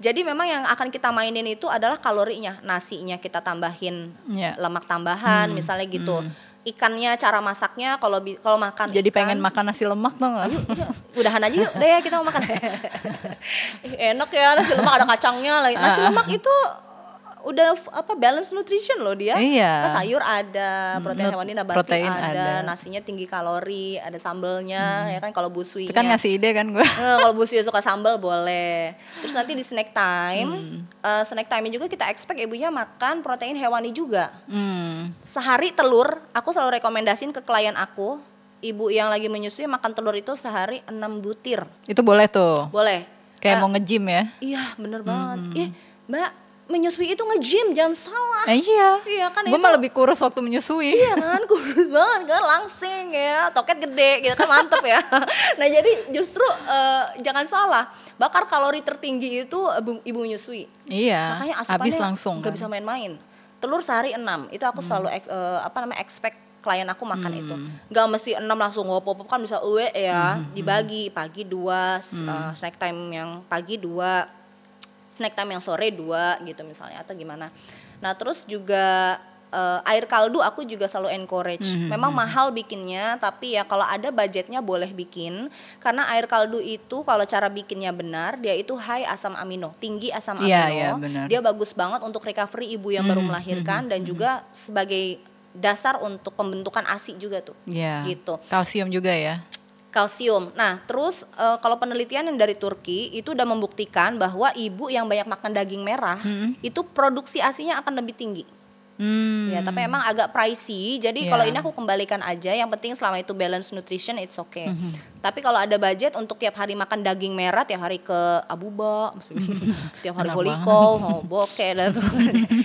Jadi memang yang akan kita mainin itu adalah kalorinya. Nasinya kita tambahin lemak tambahan, misalnya gitu. Ikannya cara masaknya kalau makan jadi ikan, pengen makan nasi lemak tuh nggak? Udahan aja yuk, udah ya kita mau makan. Enak ya nasi lemak ada kacangnya lagi. Nasi lemak itu udah balance nutrition loh dia. Iya. Sayur ada, protein hewani nabati ada, nasinya tinggi kalori, ada sambelnya ya kan kalau Bu Sui. Itu kan ngasih ide kan gue. Kalau Bu Sui suka sambal boleh. Terus nanti di snack time, snack time juga kita expect ibunya makan protein hewani juga. Sehari telur, aku selalu rekomendasiin ke klien aku, ibu yang lagi menyusui makan telur itu sehari 6 butir. Itu boleh tuh? Boleh. Kayak mau nge-gym ya? Iya bener banget. Mbak, menyusui itu nge-gym, jangan salah. Iya kan. Gue malah lebih kurus waktu menyusui. Iya kan, kurus banget kan, langsing ya, toket gede gitu kan, mantep ya. Nah jadi justru jangan salah, bakar kalori tertinggi itu ibu menyusui. Iya. Makanya asupannya habis langsung gak bisa main-main. Telur sehari 6, itu aku selalu expect klien aku makan itu. Gak mesti 6 langsung wop-wop kan, bisa ya, dibagi pagi 2, snack time yang pagi 2, snack time yang sore 2 gitu misalnya, atau gimana. Nah terus juga air kaldu aku juga selalu encourage. Memang mahal bikinnya, tapi ya kalau ada budgetnya boleh bikin. Karena air kaldu itu kalau cara bikinnya benar, dia itu high asam amino, tinggi asam amino. Iya, dia bagus banget untuk recovery ibu yang baru melahirkan, dan juga sebagai dasar untuk pembentukan ASI juga tuh. Gitu. Kalsium juga ya. Kalsium. Nah, terus kalau penelitian yang dari Turki itu udah membuktikan bahwa ibu yang banyak makan daging merah itu produksi ASI-nya akan lebih tinggi. Ya, tapi emang agak pricey. Jadi kalau ini aku kembalikan aja. Yang penting selama itu balance nutrition, it's okay. Tapi kalau ada budget untuk tiap hari makan daging merah, tiap hari ke Abuba, tiap hari Holiko, bokeh dah tuh.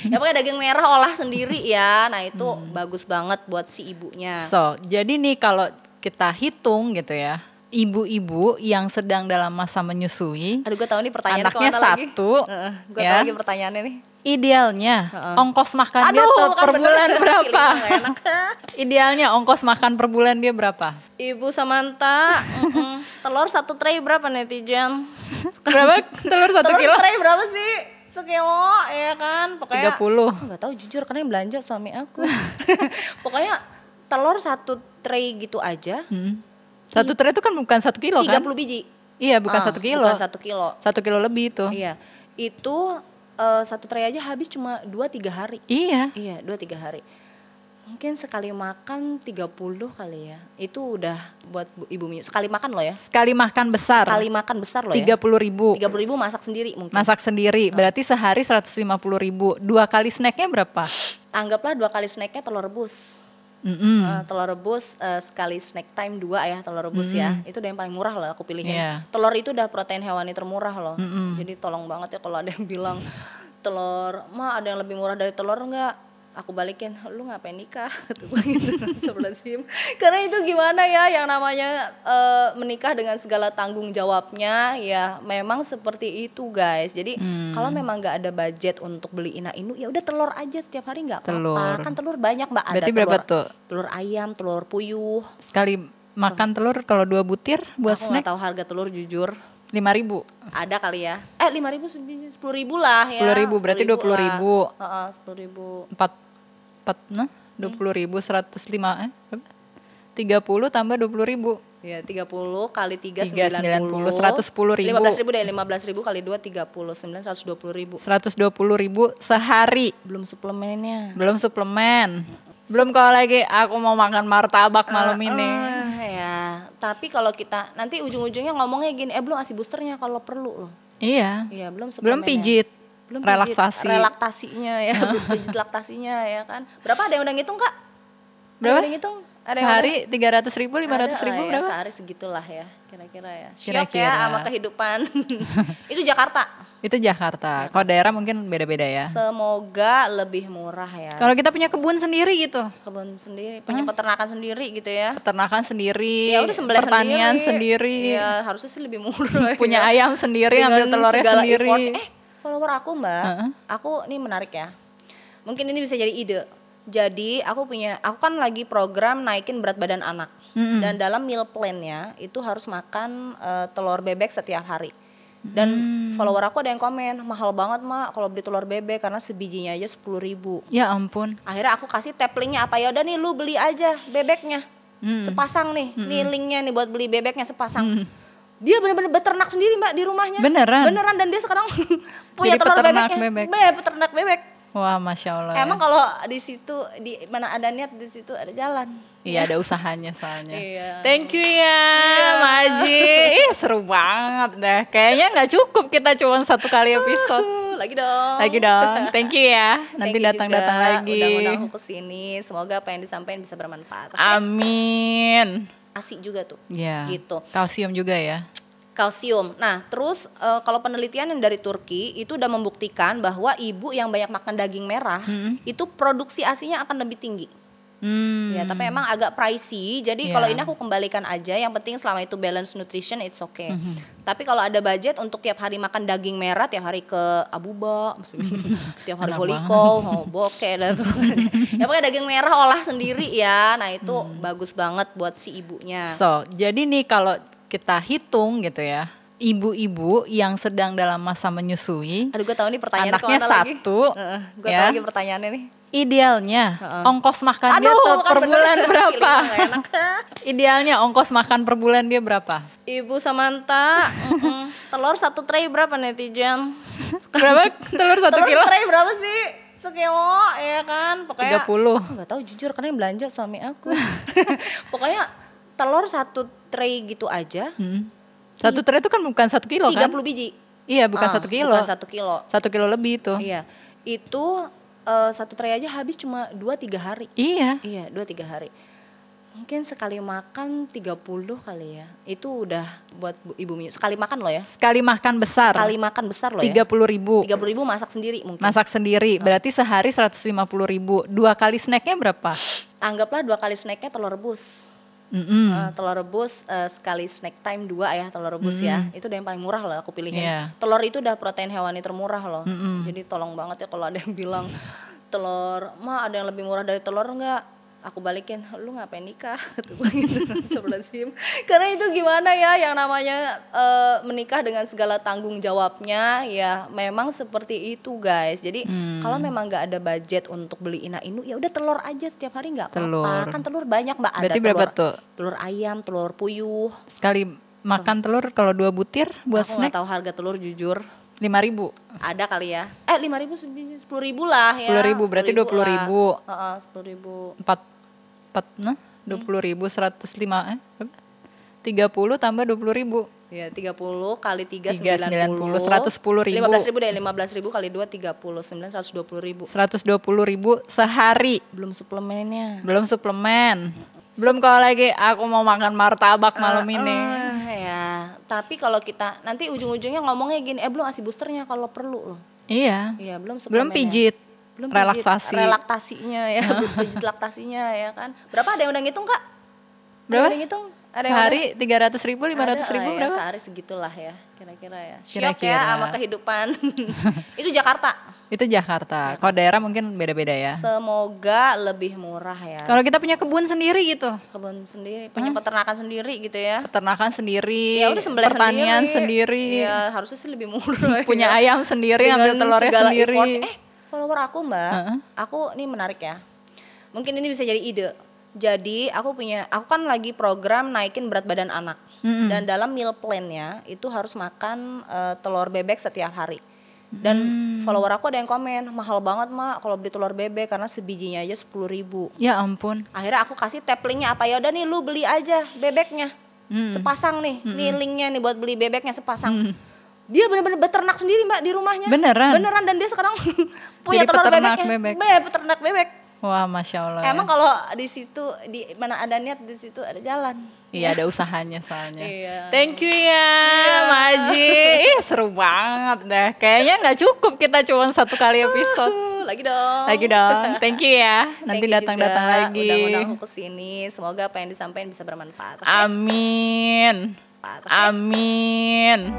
Ya pokoknya daging merah olah sendiri ya. Nah itu bagus banget buat si ibunya. Jadi nih kalau kita hitung gitu ya, ibu-ibu yang sedang dalam masa menyusui, aduh gue tahu nih pertanyaannya anaknya satu, gue tahu lagi pertanyaannya nih. Idealnya ongkos makan dia tuh per bulan berapa? Idealnya ongkos makan per bulan dia berapa? Ibu Samantha, telur 1 tray berapa netizen? Berapa? Telur 1 kilo? Telur tray berapa sih? Sekilo ya kan? Pokoknya 30. Gak tahu jujur karena yang belanja suami aku. Pokoknya telur satu tray gitu aja. Satu tray itu kan bukan 1 kilo 30 kan? biji. Iya bukan 1 kilo. Bukan 1 kilo. 1 kilo lebih itu. Iya. Itu satu tray aja habis cuma 2-3 hari. Iya. Iya, 2-3 hari. Mungkin sekali makan 30 kali ya. Itu udah buat Ibu Miu. Sekali makan loh ya. Sekali makan besar. Sekali makan besar loh ya. 30.000. 30.000 masak sendiri mungkin. Masak sendiri. Berarti sehari 150.000. 2 kali snacknya berapa? Anggaplah 2 kali snacknya telur rebus. Telur rebus sekali snack time 2 ya telur rebus ya. Itu udah yang paling murah lah aku pilihin. Telur itu udah protein hewani termurah loh. Jadi tolong banget ya kalau ada yang bilang telur, "Ma, ada yang lebih murah dari telur enggak?" Aku balikin, "Lu ngapain nikah?" Kata gue gitu. Sebelasim. Karena itu gimana ya yang namanya menikah dengan segala tanggung jawabnya ya memang seperti itu guys. Jadi kalau memang nggak ada budget untuk beli ina-inu ya udah telur aja setiap hari nggak apa-apa. Kan telur banyak Mbak. Ada berarti berapa tuh? Telur ayam, telur puyuh. Sekali makan telur kalau 2 butir buat Aku snack? nggak tahu harga telur jujur. 5.000. Ada kali ya. 5.000 10.000 lah ya. 10.000 berarti 20.000. 10.000. 20.000 105 berapa? 30 tambah 20.000. Ya 30 kali 3 90 90 110.000. 15.000 deh, 15.000 kali 2 39 120.000. 120.000 sehari. Belum suplemennya. Belum suplemen. Belum kalau lagi aku mau makan martabak malam ini. Ya, tapi kalau kita nanti ujung-ujungnya ngomongnya gini, belum kasih boosternya kalau perlu loh. Iya. Iya, belum Belum suplemennya. pijit. Belum relaksasi. Relaktasinya ya, belum pijit laktasinya ya kan. Berapa ada yang udah ngitung Kak? Berapa? Ada yang ngitung? Ada Sehari 300.000 500.000 ya, berapa? sehari segitulah ya, kira-kira ya. Syok Kira-kira. ya sama kehidupan. Itu Jakarta. Itu Jakarta. Kalau daerah mungkin beda-beda ya. Semoga lebih murah ya. Kalau kita punya kebun sendiri gitu. Kebun sendiri, punya peternakan sendiri gitu ya. Peternakan sendiri, Ya udah sembelih pertanian sendiri. Iya, harusnya sih lebih murah. Punya ya. ayam sendiri, Dengan ambil telurnya segala sendiri. effort. Follower aku Mbak, aku ini menarik ya. Mungkin ini bisa jadi ide. Jadi aku kan lagi program naikin berat badan anak. Dan dalam meal plan-nya itu harus makan telur bebek setiap hari. Dan follower aku ada yang komen, mahal banget Mak kalau beli telur bebek karena sebijinya aja 10.000. Ya ampun. Akhirnya aku kasih tap linknya apa, ya udah nih lu beli aja bebeknya. Sepasang nih, nih linknya nih buat beli bebeknya sepasang. Dia benar-benar beternak sendiri Mbak di rumahnya. Beneran, dan dia sekarang punya jadi telur peternak bebeknya. bebek. Peternak bebek. Wah, Masya Allah. Emang kalau di situ di mana ada niat di situ ada jalan. Iya, ada usahanya soalnya. Iya. Thank you ya, Maji. Ih, seru banget deh. Kayaknya nggak cukup kita cuma 1 kali episode. Lagi dong. Lagi dong. Thank you ya. Nanti datang-datang lagi. Udah undang aku kesini. Semoga apa yang disampaikan bisa bermanfaat. Amin. Asi juga tuh. Ya. Gitu. Kalsium juga ya. Kalsium. Nah, terus kalau penelitian yang dari Turki itu udah membuktikan bahwa ibu yang banyak makan daging merah itu produksi ASI-nya akan lebih tinggi. Ya, tapi emang agak pricey. Jadi kalau ini aku kembalikan aja. Yang penting selama itu balance nutrition it's okay. Tapi kalau ada budget untuk tiap hari makan daging merah, tiap hari ke Abuba, tiap hari Holiko, bokeh dan tuh. Ya pokoknya daging merah olah sendiri ya. Nah, itu bagus banget buat si ibunya. So, jadi nih kalau kita hitung gitu ya, ibu-ibu yang sedang dalam masa menyusui, Aduh, gue tahu nih pertanyaannya anaknya satu. Gue ya, tahu lagi pertanyaannya nih. Idealnya ongkos makan dia tuh per bulan berapa? Idealnya ongkos makan per bulan dia berapa? Ibu Samantha, telur 1 tray berapa netizen? Berapa? Telur 1 kilo? Telur tray berapa sih? Sekilo ya kan? Pokoknya 30. Gak tahu jujur karena yang belanja suami aku. Pokoknya telur 1 tray gitu aja. 1 tray itu kan bukan 1 kilo 30 kan? biji. Iya, bukan 1 kilo. Bukan 1 kilo. 1 kilo lebih itu. Iya. Itu 1 tray aja habis cuma 2-3 hari. Iya. Iya, 2-3 hari. Mungkin sekali makan 30 kali ya. Itu udah buat Ibu Miu. Sekali makan loh ya. Sekali makan besar. Sekali makan besar loh ya. 30.000. 30.000 masak sendiri mungkin. Masak sendiri. Berarti sehari 150.000. 2 kali snacknya berapa? Anggaplah 2 kali snacknya telur rebus. Telur rebus sekali snack time 2 ya telur rebus ya. Itu udah yang paling murah lah aku pilihin. Telur itu udah protein hewani termurah loh. Jadi tolong banget ya kalau ada yang bilang telur, "Ma, ada yang lebih murah dari telur enggak?" aku balikin, lu ngapain nikah kata gue gitu. Astagfirullahaladzim. Karena itu gimana ya yang namanya menikah dengan segala tanggung jawabnya, ya memang seperti itu guys. Jadi kalau memang nggak ada budget untuk beli ina inu, ya udah telur aja setiap hari nggak apa-apa. Kan telur banyak mbak, ada berarti berapa tuh? Telur ayam, telur puyuh. Sekali makan telur kalau 2 butir buat aku snack? Aku nggak tahu harga telur jujur. 5.000 ada kali ya, 5.000 10.000 lah ya. 10.000 berarti 20.000. 10.000 nah 20.000 105 berapa? 30 tambah 20.000 ya 30 kali 3 90 110.000 15.000 deh, 15.000 kali 2 39 120.000 sehari. Belum suplemennya. Belum kalau lagi aku mau makan martabak malam ini. Ya, tapi kalau kita nanti ujung-ujungnya ngomongnya gini, belum ASI boosternya kalau perlu loh. Iya. Iya, belum Belum pijit. Belum relaksasinya ya, pijit laktasinya ya kan. Berapa ada yang udah ngitung Kak? Berapa? Ada yang ngitung? Sehari 300.000 500.000 berapa? Ya, sehari segitulah ya, kira-kira ya. Syok Kira-kira. ya sama kehidupan. Itu Jakarta. Itu Jakarta. Kalau daerah mungkin beda-beda ya. Semoga lebih murah ya. Kalau kita punya kebun sendiri gitu. Kebun sendiri, punya peternakan sendiri gitu ya. Peternakan sendiri, ya udah sembelih pertanian sendiri. Iya, harusnya sih lebih murah. Punya ya. ayam sendiri, ambil telurnya sendiri. Follower aku mbak, aku ini menarik ya. Mungkin ini bisa jadi ide. Jadi aku kan lagi program naikin berat badan anak. Dan dalam meal plan-nya itu harus makan telur bebek setiap hari. Dan follower aku ada yang komen, mahal banget mak kalau beli telur bebek karena sebijinya aja 10.000. Ya ampun. Akhirnya aku kasih tap linknya apa, ya udah nih lu beli aja bebeknya sepasang nih, nih linknya nih buat beli bebeknya sepasang. Dia benar-benar beternak sendiri mbak di rumahnya. Beneran dan dia sekarang punya jadi telur peternak bebeknya. Peternak bebek. Wah, masya Allah. Emang kalau di situ di mana ada niat di situ ada jalan. Iya, ada usahanya soalnya. Iya. Thank you ya, Maji. Seru banget deh. Kayaknya nggak cukup kita cuma 1 kali episode. Lagi dong. Thank you ya. Nanti datang-datang lagi. Undang-undang aku kesini. Semoga apa yang disampaikan bisa bermanfaat. Okay? Amin. Okay? Amin.